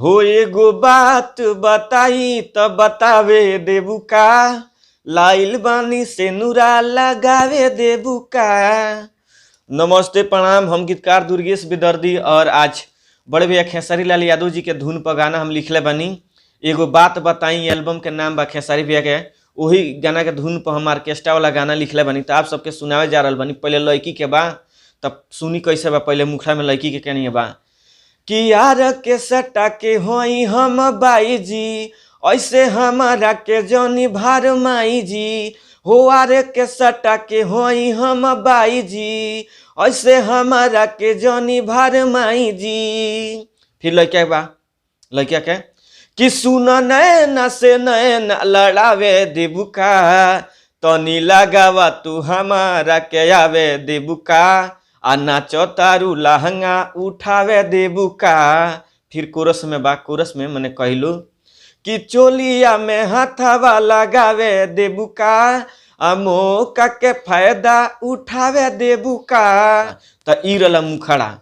हो एगो बात बताई त बतावे देबू का, लाइल बानी से नुरा लगावे देबू का। नमस्ते प्रणाम, हम गीतकार दुर्गेश विदर्दी और आज बड़े भैया खेसारी लाल यादव जी के धुन पर गाना हम लिखले बनी। एगो बात बताई एल्बम के नाम बा खेसारी भैया के, वही गाना के धुन पर हम ऑर्केस्ट्रा वाला गाना लिखले बनी। तो आप सबके सुनावे जा रहा बनी। पहले लड़की के बा तब सुनी कैसे बा। पहले मुखड़ा में लड़की के कहनी बा कि यार के सटा के होई हम बाई जी, ऐसे हमारा के जौनी भार माई जी। हो आरे के सटा के होई हम बाई जी, ऐसे हमारा के जौनी भार माई जी। फिर लड़का बा, लड़का के कि सुन नैना से नैना लड़ावे देबू का, तनी लगावा तू हमारा के आवे देबू का, आ नाचो तारू लहंगा उठावे देबू का। फिर कोरस में बा, कोरस में मैंने कहलू कि चोलिया में हाथावा लगावे देबू का, आ मौका के फायदा उठावे देबू का। तो ई रहला मुखड़ा।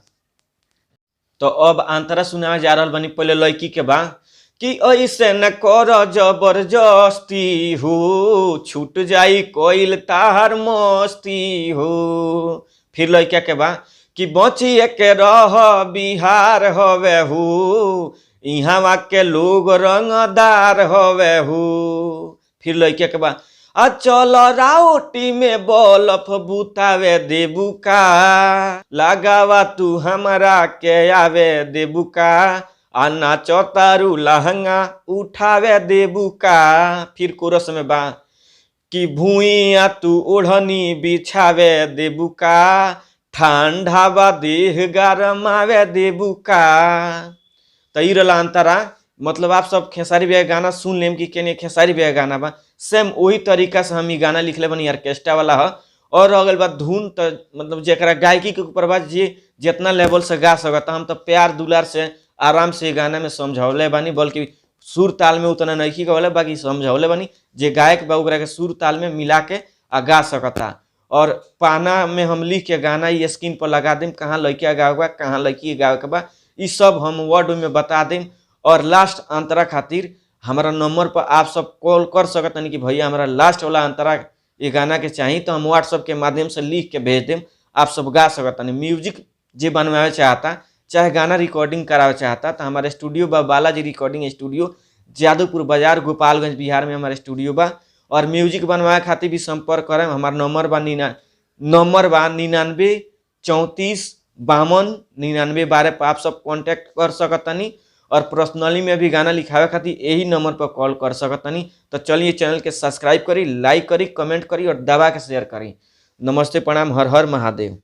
तो अब अंतरा सुनावे जा रहल बनी। पहले लड़की के बा कि ऐसे न कर जबरदस्ती हो, छूट जाई कोइल तार मस्ती हो। फिर लड़का के बा कि बचिए के रह बिहार हवे हो, इहाँ के लोग रंगदार हवे हो। फिर लड़का के बा आ चल राउटी में बल्ब बुतावे देबू का, लगावा तू हमारा के आवे देबू का, आ नाचो तारू लहंगा उठावे देबू का। फिर कोरस में बा कि भूइया तू ओढ़नी बिछावे देबू का, ठंडा बा देह गरमावे देबू का। तो ई रहला अंतरा। मतलब आप सब खेसारी भैया गाना सुन लेम कि केने खेसारी भैया गाना बा, सेम वही तरीका से हम ई गाना लिखले बनी, ऑर्केस्ट्रा वाला ह। और अगल बात धुन तो मतलब जेकरा गायकी के ऊपर बा, जे जितना लेवल से गा सकता, हम तो प्यार दुलार से आराम से गाना में समझौले बानी। बल्कि सुर ताल में उतना नहीं गवले, बाकी समझौले बानी जे गायक बा ओकरा के सुर ताल में मिला के आ गा सकता। और पाना में हम लिख के गाना ये स्क्रीन पर लगा देम, कहाँ लड़किया गावे बा कहाँ लड़की गावे के बा, ई सब हम वर्ड में बता देम। और लास्ट अंतरा खातिर हमारा नंबर पर आप सब कॉल कर सकतनी कि भैया हमारा लास्ट वाला अंतरा ये गाना के चाहिए, तो हम व्हाट्सएप के माध्यम से लिख के भेज देम, आप सब गा सकतनी। म्यूजिक जे बनवावे चाहता चाहे गाना रिकॉर्डिंग करावे चाहता, तो हमारे स्टूडियो बा बालाजी रिकॉर्डिंग स्टूडियो, जादवपुर बाजार, गोपालगंज बिहार में हमारे स्टूडियो बा। और म्यूजिक बनवाए खातिर भी संपर्क करें। हमारा नंबर बा 99 34 52 99 12 पर आप सब कांटेक्ट कर सकतनी। और पर्सनली में भी गाना लिखावे खातिर यही नंबर पर कॉल कर सकतनी। तो चलिए चैनल के सब्सक्राइब करी, लाइक करी, कमेंट करी और दबा के शेयर करी। नमस्ते प्रणाम, हर हर महादेव।